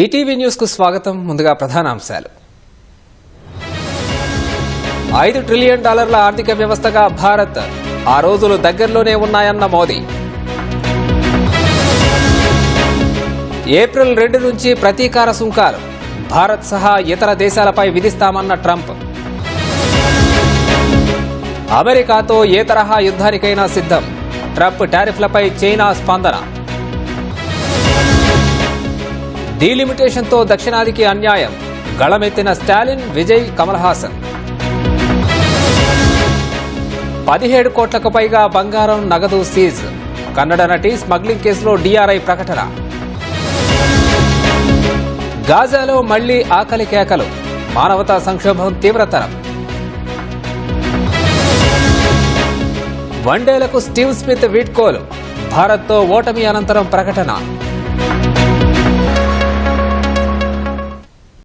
ETV news కు స్వాగతం. ముందుగా ప్రధానాంశాలు. $5 ట్రిలియన్ ఆర్థిక వ్యవస్థగా భారత్, ఆ రోజులు దగ్గరలోనే ఉన్నాయన్న మోదీ. ఏప్రిల్ 2 నుంచి ప్రతీకార సుంకాలు భారత్ సహా ఇతర దేశాలపై విధిస్తామన్న ట్రంప్. అమెరికాతో ఏ తరహా యుద్ధానికైనా సిద్ధం, ట్రంప్ టారిఫ్లపై చైనా స్పందన. డీలిమిటేషన్తో దక్షిణాదికి అన్యాయం, గళమెత్తిన స్టాలిన్, విజయ్, కమల్ హాసన్. 17 కోట్లకు పైగా బంగారం, నగదు సీజ్, కన్నడ నటి స్మగ్లింగ్ కేసులో డీఆర్ఐ ప్రకటన. గాజాలో మళ్లీ ఆకలి కేకలు, మానవతా సంక్షోభం తీవ్రతరం. వన్డేలకు స్టీవ్ స్మిత్ వీడ్కోలు, భారత్తో ఓటమి అనంతరం ప్రకటన.